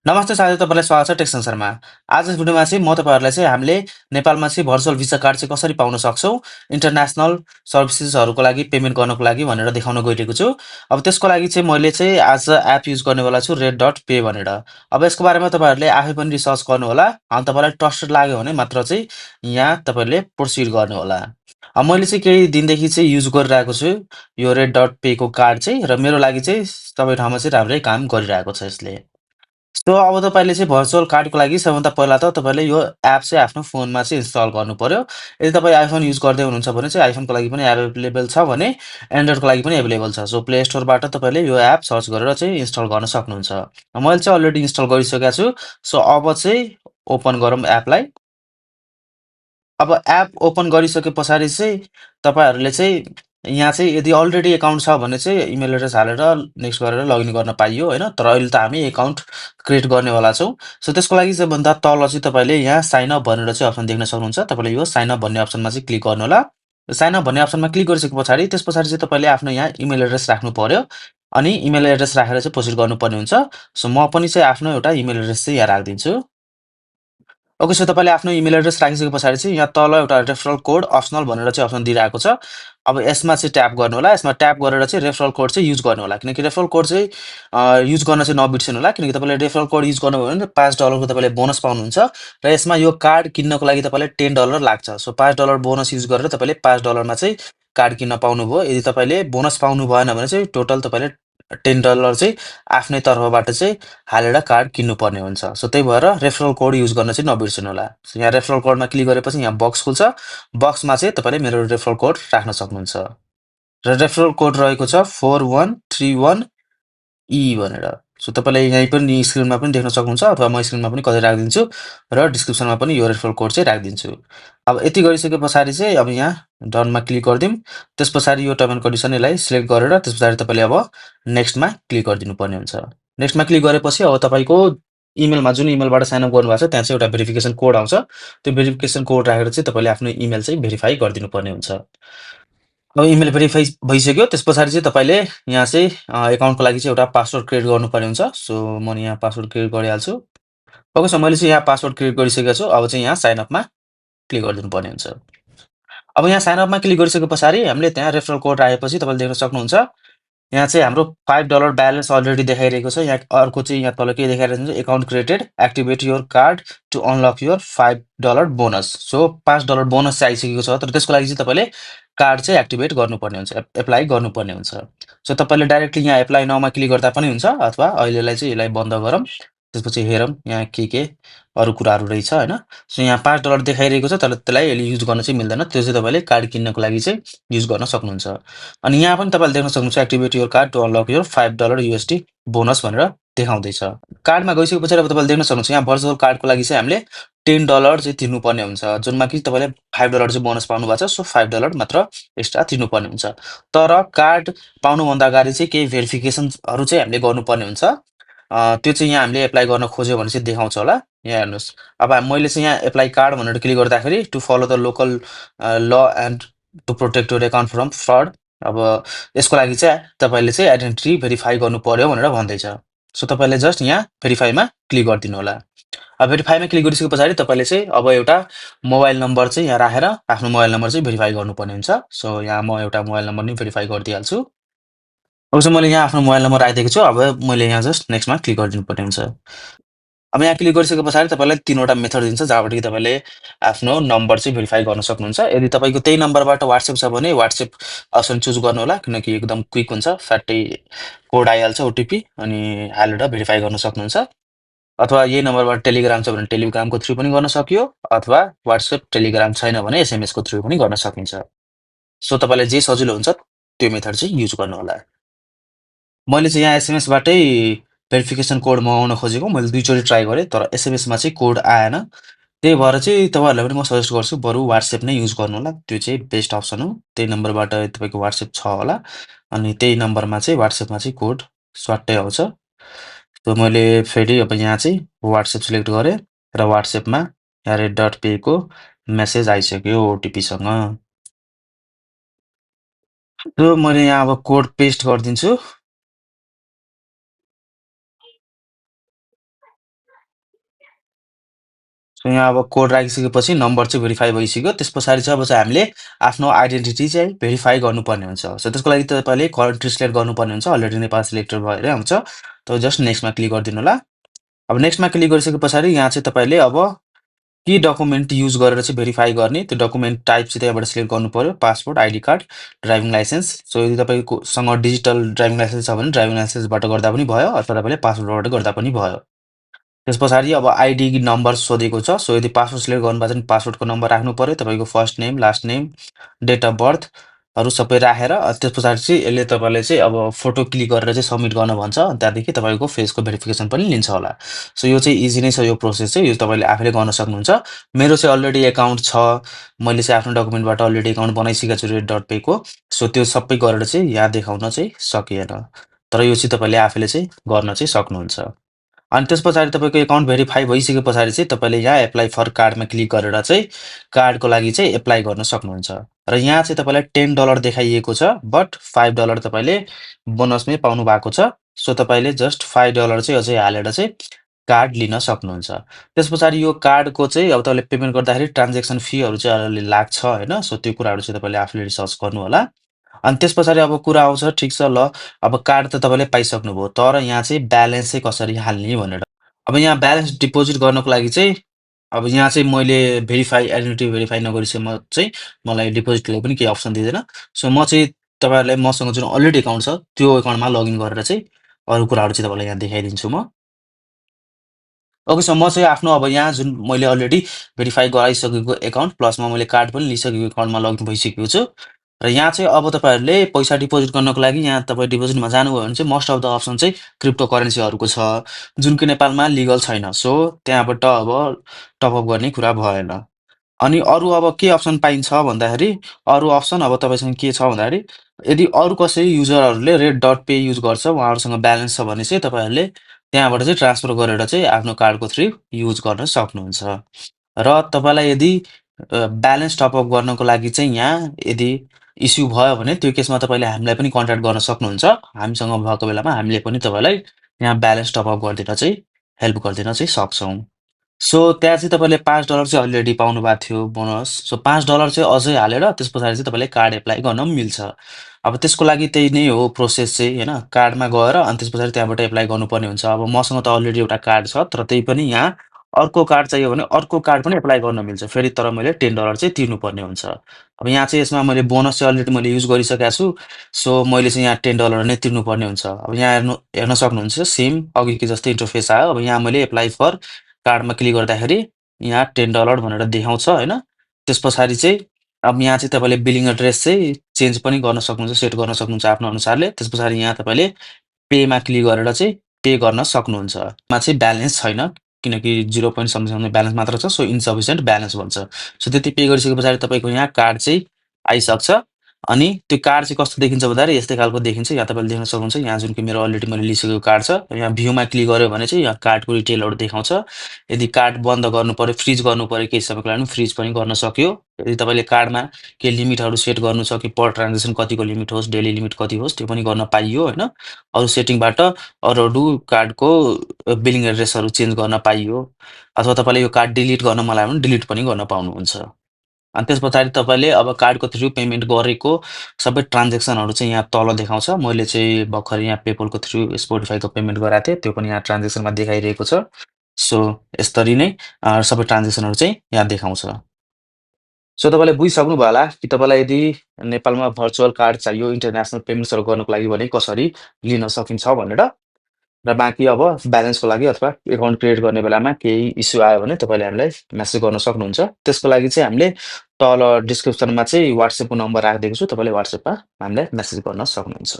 नमस्ते साथी तपाईँलाई स्वागत छ टेक संसारमा। आज भिडियोमा चाहिँ म तपाईँहरूलाई चाहिँ हामीले नेपालमा चाहिँ भर्चुअल भिसा कार्ड चाहिँ कसरी पाउन सक्छौँ, इन्टरनेसनल सर्भिसेसहरूको लागि पेमेन्ट गर्नको लागि भनेर देखाउन गइरहेको छु। अब त्यसको लागि चाहिँ मैले चाहिँ आज एप युज गर्नेवाला छु रेड डट पे भनेर। अब यसको बारेमा तपाईँहरूले आफै पनि रिसर्च गर्नुहोला। तपाईँलाई ट्रस्टेड लाग्यो भने मात्र चाहिँ यहाँ तपाईँहरूले प्रोसिड गर्नुहोला। अब मैले चाहिँ केही दिनदेखि चाहिँ युज गरिरहेको छु यो रेड डट पेको कार्ड चाहिँ र मेरो लागि चाहिँ सबै ठाउँमा चाहिँ राम्रै काम गरिरहेको छ यसले। सो अब तपाईँले चाहिँ भर्चुअल कार्डको लागि सबभन्दा पहिला त तपाईँले यो एप चाहिँ आफ्नो फोनमा चाहिँ इन्स्टल गर्नुपर्यो। यदि तपाईँ आइफोन युज गर्दै हुनुहुन्छ भने चाहिँ आइफोनको लागि पनि एप एभाइलेबल छ भने एन्ड्रोइडको लागि पनि एभाइलेबल छ। सो प्ले स्टोरबाट तपाईँले यो एप सर्च गरेर चाहिँ इन्स्टल गर्न सक्नुहुन्छ। मैले चाहिँ अलरेडी इन्स्टल गरिसकेको छु। सो अब चाहिँ ओपन गरौँ एपलाई। अब एप ओपन गरिसके पछाडि चाहिँ तपाईँहरूले चाहिँ यहाँ चाहिँ यदि अलरेडी एकाउन्ट छ भने चाहिँ इमेल एड्रेस हालेर नेक्स्ट गरेर लगइन गर्न पाइयो होइन। तर अहिले त हामी एकाउन्ट क्रिएट गर्नेवाला छौँ। सो त्यसको लागि चाहिँ भन्दा तल चाहिँ तपाईँले यहाँ साइन अप भनेर चाहिँ अप्सन देख्न सक्नुहुन्छ। तपाईँले यो साइन अप भन्ने अप्सनमा चाहिँ क्लिक गर्नुहोला। साइन अप भन्ने अप्सनमा क्लिक गरिसके पछाडि त्यस पछाडि चाहिँ तपाईँले आफ्नो यहाँ इमेल एड्रेस राख्नु पर्यो। अनि इमेल एड्रेस राखेर चाहिँ प्रोसिड गर्नुपर्ने हुन्छ। सो म पनि चाहिँ आफ्नो एउटा इमेल एड्रेस चाहिँ यहाँ राखिदिन्छु। ओके, सो तपाईँले आफ्नो इमेल एड्रेस राखिसके पछाडि चाहिँ यहाँ तल एउटा रेफरल कोड अप्सनल भनेर चाहिँ अप्सन दिइरहेको छ। अब यसमा चाहिँ ट्याप गर्नु होला। यसमा ट्याप गरेर चाहिँ रेफरल कोड चाहिँ युज गर्नु होला। किनकि रेफरल कोड चाहिँ युज गर्न चाहिँ नबिर्सिनु होला। किनकि तपाईँले रेफरल कोड युज गर्नुभयो भने $5 तपाईँले बोनस पाउनुहुन्छ। र यसमा यो कार्ड किन्नको लागि तपाईँलाई $10 लाग्छ। सो $5 बोनस युज गरेर तपाईँले $5 चाहिँ कार्ड किन्न पाउनुभयो। यदि तपाईँले बोनस पाउनु भएन भने चाहिँ टोटल तपाईँले $10 चाहिँ आफ्नै तर्फबाट चाहिँ हालेर कार्ड किन्नुपर्ने हुन्छ। सो त्यही भएर रेफरल कोड युज गर्न चाहिँ नबिर्सिनु होला। सो यहाँ रेफरल कोडमा क्लिक गरेपछि यहाँ बक्स खुल्छ। बक्समा चाहिँ तपाईँले मेरो रेफरल कोड राख्न सक्नुहुन्छ। र रेफरल कोड रहेको छ 4131E भनेर। सो तपाईँले यहीँ पनि स्क्रिनमा पनि देख्न सक्नुहुन्छ अथवा म स्क्रिनमा पनि कतै राखिदिन्छु र डिस्क्रिप्सनमा पनि यो रेफरल कोड चाहिँ राखिदिन्छु। अब यति गरिसके पछाडि चाहिँ अब यहाँ डनमा क्लिक गरिदिउँ। त्यस पछाडि यो टर्म एन्ड कन्डिसन यसलाई सिलेक्ट गरेर त्यस पछाडि तपाईँले अब नेक्स्टमा क्लिक गरिदिनु पर्ने हुन्छ। नेक्स्टमा क्लिक गरेपछि अब तपाईँको इमेलमा जुन इमेलबाट साइन अप गर्नुभएको छ त्यहाँ चाहिँ एउटा भेरिफिकेसन कोड आउँछ। त्यो भेरिफिकेसन कोड राखेर चाहिँ तपाईँले आफ्नो इमेल चाहिँ भेरिफाई गरिदिनु पर्ने हुन्छ। अब इमेल भेरिफाई भइसक्यो। त्यस पछाडि चाहिँ तपाईँले यहाँ चाहिँ एकाउन्टको लागि चाहिँ एउटा पासवर्ड क्रिएट गर्नुपर्ने हुन्छ। सो म यहाँ पासवर्ड क्रिएट गरिहाल्छु। ओके, सो मैले चाहिँ यहाँ पासवर्ड क्रिएट गरिसकेको छु। अब चाहिँ यहाँ साइन अपमा क्लिक गरिदिनु पर्ने हुन्छ। अब यहाँ साइन अपमा क्लिक गरिसके पछाडि हामीले त्यहाँ रेफरल कोड आएपछि तपाईँले देख्न सक्नुहुन्छ यहाँ चाहिँ हाम्रो $5 ब्यालेन्स अलरेडी देखाइरहेको छ। यहाँ अर्को चाहिँ यहाँ तल के देखाइरहेको छ, account created, activate your card to unlock your $5 bonus. So $5 bonus चाहिँ आइसकेको छ। तर त्यसको लागि चाहिँ तपाईँले कार्ड चाहिँ एक्टिभेट गर्नुपर्ने हुन्छ, एप्लाई गर्नुपर्ने हुन्छ। सो तपाईँले डाइरेक्टली यहाँ एप्लाई नाउमा क्लिक गर्दा पनि हुन्छ अथवा अहिलेलाई चाहिँ यसलाई बन्द गरौँ। त्यसपछि हेरौँ यहाँ के अरू कुराहरू रहेछ होइन। सो यहाँ $5 देखाइरहेको छ तर त्यसलाई यसले युज गर्न चाहिँ मिल्दैन। त्यो चाहिँ तपाईँले कार्ड किन्नको लागि चाहिँ युज गर्न सक्नुहुन्छ। अनि यहाँ पनि तपाईँले देख्न सक्नुहुन्छ activate your card to unlock your $5 USD bonus भनेर देखाउँदैछ। कार्डमा गइसके पछाडि अब तपाईँले देख्न सक्नुहुन्छ यहाँ भर्चुअल कार्डको लागि चाहिँ हामीले $10 चाहिँ तिर्नुपर्ने हुन्छ। जुनमा कि तपाईँले $5 चाहिँ बोनस पाउनु भएको छ। सो $5 मात्र एक्स्ट्रा तिर्नुपर्ने हुन्छ। तर कार्ड पाउनुभन्दा अगाडि चाहिँ केही भेरिफिकेसन्सहरू चाहिँ हामीले गर्नुपर्ने हुन्छ। त्यो चाहिँ यहाँ हामीले एप्लाई गर्न खोज्यो भने चाहिँ देखाउँछ होला। यहाँ हेर्नुहोस्। अब मैले चाहिँ यहाँ एप्लाई कार्ड भनेर क्लिक गर्दाखेरि to follow the local law and to protect your account from fraud. अब यसको लागि चाहिँ तपाईँले चाहिँ आइडेन्टिटी भेरिफाई गर्नु पर्यो भनेर भन्दैछ। सो तपाईँले जस्ट यहाँ भेरिफाईमा क्लिक गरिदिनु होला। अब भेरिफाईमा क्लिक गरिसके पछाडि तपाईँले चाहिँ अब एउटा मोबाइल नम्बर चाहिँ यहाँ राखेर आफ्नो मोबाइल नम्बर चाहिँ भेरिफाई गर्नुपर्ने हुन्छ। सो यहाँ म एउटा मोबाइल नम्बर नि भेरिफाई गरिदिइहाल्छु। अब चाहिँ मैले यहाँ आफ्नो मोबाइल नम्बर राखिदिएको छु। अब मैले यहाँ जस्ट नेक्स्टमा क्लिक गरिदिनु पर्ने हुन्छ। अब यहाँ क्लिक गरिसके पछाडि तपाईँलाई 3वटा मेथड दिन्छ जहाँबाट कि तपाईँले आफ्नो नम्बर चाहिँ भेरिफाई गर्न सक्नुहुन्छ। यदि तपाईँको त्यही नम्बरबाट वाट्सएप छ भने वाट्सएप अप्सन चुज गर्नु होला। किनकि एकदम क्विक हुन्छ, फ्याट्टै कोड आइहाल्छ ओटिपी अनि हालेर भेरिफाई गर्न सक्नुहुन्छ। अथवा यही नम्बरबाट टेलिग्राम छ भने टेलिग्रामको थ्रु पनि गर्न सकियो अथवा वाट्सएप टेलिग्राम छैन भने एसएमएसको थ्रु पनि गर्न सकिन्छ। सो तपाईँलाई जे सजिलो हुन्छ त्यो मेथड चाहिँ युज गर्नु होला। मैले चाहिँ यहाँ एसएमएसबाटै भेरिफिकेसन कोड मगाउन खोजेको। मैले 2 चोटि ट्राई गरेँ तर एसएमएसमा चाहिँ कोड आएन। त्यही भएर चाहिँ तपाईँहरूलाई पनि म सजेस्ट गर्छु बरु वाट्सएप नै युज गर्नु होला। त्यो चाहिँ बेस्ट अप्सन हो। त्यही नम्बरबाट तपाईँको वाट्सएप छ होला अनि त्यही नम्बरमा चाहिँ वाट्सएपमा चाहिँ कोड स्वाट्टै आउँछ। त्यो मैले फेरि अब यहाँ चाहिँ वाट्सएप सिलेक्ट गरेँ र वाट्सएपमा यहाँ रेड डट पेको मेसेज आइसक्यो ओटिपीसँग। त्यो मैले यहाँ अब कोड पेस्ट गरिदिन्छु। सो यहाँ अब कोड राखिसकेपछि नम्बर चाहिँ भेरिफाई भइसक्यो। त्यस पछाडि चाहिँ अब चाहिँ हामीले आफ्नो आइडेन्टिटी चाहिँ भेरिफाई गर्नुपर्ने हुन्छ। सो त्यसको लागि तपाईँले कन्ट्री सिलेक्ट गर्नुपर्ने हुन्छ। अलरेडी नेपाल सिलेक्टेड भएरै आउँछ। त जस्ट नेक्स्टमा क्लिक गरिदिनु होला। अब नेक्स्टमा क्लिक गरिसके पछाडि यहाँ चाहिँ तपाईँले अब के डकुमेन्ट युज गरेर चाहिँ भेरिफाई गर्ने, त्यो डकुमेन्ट टाइप चाहिँ त्यहाँबाट सिलेक्ट गर्नुपऱ्यो। Passport, ID card, driving licence. So यदि तपाईँकोसँग डिजिटल ड्राइभिङ लाइसेन्स छ भने ड्राइभिङ लाइसेन्सबाट गर्दा पनि भयो अथवा तपाईँले पासपोर्टबाट गर्दा पनि भयो। त्यस पछाडि अब आइडी नम्बर सोधेको छ। सो यदि पासपोर्ट सिलेक्ट गर्नुभएको छ भने पासपोर्टको नम्बर राख्नु पऱ्यो। तपाईँको first name, last name, date of बर्थहरू सबै राखेर त्यस पछाडि चाहिँ यसले तपाईँलाई चाहिँ अब फोटो क्लिक गरेर चाहिँ सबमिट गर्न भन्छ। त्यहाँदेखि तपाईँको फेसको भेरिफिकेसन पनि लिन्छ होला। सो यो चाहिँ इजी नै छ यो प्रोसेस चाहिँ। यो तपाईँले आफैले गर्न सक्नुहुन्छ। मेरो चाहिँ अलरेडी एकाउन्ट छ। मैले चाहिँ आफ्नो डकुमेन्टबाट अलरेडी एकाउन्ट बनाइसकेको छु रेड.पे को। सो त्यो सबै गरेर चाहिँ यहाँ देखाउन चाहिँ सकिएन। तर यो चाहिँ तपाईँले आफैले चाहिँ गर्न चाहिँ सक्नुहुन्छ। अनि त्यस पछाडि तपाईँको एकाउन्ट भेरिफाई भइसके पछाडि चाहिँ तपाईँले यहाँ एप्लाई फर कार्डमा क्लिक गरेर चाहिँ कार्डको लागि चाहिँ एप्लाई गर्न सक्नुहुन्छ। र यहाँ चाहिँ तपाईँलाई $10 देखाइएको छ, बट $5 तपाईँले बोनसमै पाउनु भएको छ। सो तपाईँले जस्ट $5 चाहिँ अझै हालेर चाहिँ कार्ड लिन सक्नुहुन्छ। त्यस पछाडि यो कार्डको चाहिँ अब तपाईँले पेमेन्ट गर्दाखेरि ट्रान्जेक्सन फीहरू चाहिँ अलिअलि लाग्छ होइन। सो त्यो कुराहरू चाहिँ तपाईँले आफूले रिसर्च गर्नु होला। अनि त्यस पछाडि अब कुरा आउँछ ठिक छ ल, अब कार्ड त तपाईँले पाइसक्नुभयो, तर यहाँ चाहिँ ब्यालेन्स चाहिँ कसरी हाल्ने भनेर। अब यहाँ ब्यालेन्स डिपोजिट गर्नको लागि चाहिँ अब यहाँ चाहिँ मैले भेरिफाई आइडेन्टिटी भेरिफाई नगरिसकेमा चाहिँ मलाई डिपोजिटको लागि पनि केही अप्सन दिँदैन। सो म चाहिँ तपाईँहरूलाई मसँग जुन अलरेडी एकाउन्ट छ, त्यो एकाउन्टमा लगइन गरेर चाहिँ अरू कुराहरू चाहिँ तपाईँलाई यहाँ देखाइदिन्छु म। ओके, सो म चाहिँ आफ्नो अब यहाँ जुन मैले अलरेडी भेरिफाई गराइसकेको एकाउन्ट प्लसमा मैले कार्ड पनि लिइसकेको एकाउन्टमा लगइन भइसकेको छु। र यहाँ चाहिँ अब तपाईँहरूले पैसा डिपोजिट गर्नको लागि यहाँ तपाईँ डिपोजिटमा जानुभयो भने चाहिँ मोस्ट अफ द अप्सन चाहिँ क्रिप्टो करेन्सीहरूको छ, जुन कि नेपालमा लिगल छैन। सो त्यहाँबाट अब टपअप गर्ने कुरा भएन। अनि अरू अब के अप्सन पाइन्छ भन्दाखेरि, अरू अप्सन अब तपाईँसँग के छ भन्दाखेरि, यदि अरू कसै युजरहरूले रेड.पे युज गर्छ, उहाँहरूसँग ब्यालेन्स छ भने चाहिँ तपाईँहरूले त्यहाँबाट चाहिँ ट्रान्सफर गरेर चाहिँ आफ्नो कार्डको थ्रु युज गर्न सक्नुहुन्छ। र तपाईँलाई यदि ब्यालेन्स टपअप गर्नको लागि चाहिँ यहाँ यदि इस्यु भयो भने त्यो केसमा तपाईँले हामीलाई पनि कन्ट्याक्ट गर्न सक्नुहुन्छ। हामीसँग भएको बेलामा हामीले पनि तपाईँलाई यहाँ ब्यालेन्स टपअप गरिदिन चाहिँ हेल्प गरिदिन चाहिँ सक्छौँ। सो त्यहाँ चाहिँ तपाईँले $5 चाहिँ अलरेडी पाउनु भएको थियो बोनस। सो $5 चाहिँ अझै हालेर त्यस पछाडि चाहिँ तपाईँले कार्ड एप्लाई गर्न पनि मिल्छ। अब त्यसको लागि त्यही नै हो प्रोसेस चाहिँ होइन, कार्डमा गएर अनि त्यस पछाडि त्यहाँबाट एप्लाई गर्नुपर्ने हुन्छ। अब मसँग त अलरेडी एउटा कार्ड छ, तर त्यही पनि यहाँ अर्को कार्ड चाहियो भने अर्को कार्ड पनि एप्लाई गर्न मिल्छ फेरि, तर मैले $10 चाहिँ तिर्नुपर्ने हुन्छ। अब यहाँ चाहिँ यसमा मैले बोनस चाहिँ अलरेडी मैले युज गरिसकेको छु। सो मैले चाहिँ यहाँ $10 नै तिर्नुपर्ने हुन्छ। अब यहाँ हेर्न सक्नुहुन्छ सेम अघिको जस्तै इन्टरफेस आयो। अब यहाँ मैले एप्लाई फर कार्डमा क्लिक गर्दाखेरि यहाँ $10 भनेर देखाउँछ होइन। त्यस पछाडि चाहिँ अब यहाँ चाहिँ तपाईँले बिलिङ एड्रेस चाहिँ चेन्ज पनि गर्न सक्नुहुन्छ, सेट गर्न सक्नुहुन्छ आफ्नो अनुसारले। त्यस पछाडि यहाँ तपाईँले पेमा क्लिक गरेर चाहिँ पे गर्न सक्नुहुन्छ। मा चाहिँ ब्यालेन्स छैन, किनकि 0 पोइन्ट समथिङ ब्यालेन्स मात्र छ। सो इन्सफिसियन्ट ब्यालेन्स भन्छ। सो त्यति पे गरिसके पछाडि तपाईँको यहाँ कार्ड चाहिँ आइसक्छ। अनि त्यो कार्ड चाहिँ कस्तो देखिन्छ भन्दाखेरि यस्तै खालको देखिन्छ। यहाँ तपाईँले देख्न सक्नुहुन्छ, यहाँ जुन कि मेरो अलरेडी मैले लिइसकेको कार्ड छ। यहाँ भ्यूमा क्लिक गऱ्यो भने चाहिँ यहाँ कार्डको डिटेलहरू देखाउँछ। यदि कार्ड बन्द गर्नु पऱ्यो, फ्रिज गर्नु पऱ्यो केही समयको लागि फ्रिज पनि गर्न सक्यो। यदि तपाईँले कार्डमा केही लिमिटहरू सेट गर्नु छ कि पर ट्रान्जेक्सन कतिको लिमिट होस्, डेली लिमिट कति होस्, त्यो पनि गर्न पाइयो होइन। अरू सेटिङबाट अरू कार्डको बिलिङ एड्रेसहरू चेन्ज गर्न पाइयो। अथवा तपाईँले यो कार्ड डिलिट गर्न मन लाग्यो भने डिलिट पनि गर्न पाउनुहुन्छ। अनि त्यस पछाडि तपाईँले अब कार्डको थ्रु पेमेन्ट गरेको सबै ट्रान्जेक्सनहरू चाहिँ यहाँ तल देखाउँछ। मैले चाहिँ भर्खर यहाँ पेपलको थ्रु स्पोटिफाईको पेमेन्ट गराएको थिएँ, त्यो पनि यहाँ ट्रान्जेक्सनमा देखाइरहेको छ। सो यसरी नै सबै ट्रान्जेक्सनहरू चाहिँ यहाँ देखाउँछ। सो तपाईँले बुझिसक्नुभयो होला कि तपाईँलाई यदि नेपालमा भर्चुअल कार्ड चाहियो इन्टरनेसनल पेमेन्ट्सहरू गर्नुको लागि भने कसरी लिन सकिन्छ भनेर। र बाँकी अब ब्यालेन्सको लागि अथवा एकाउन्ट क्रिएट गर्ने बेलामा केही इस्यु आयो भने तपाईँले हामीलाई मेसेज गर्न सक्नुहुन्छ। त्यसको लागि चाहिँ हामीले तल डिस्क्रिप्सनमा चाहिँ WhatsAppको नम्बर राखिदिएको छु, तपाईँले WhatsAppमा हामीलाई मेसेज गर्न सक्नुहुन्छ।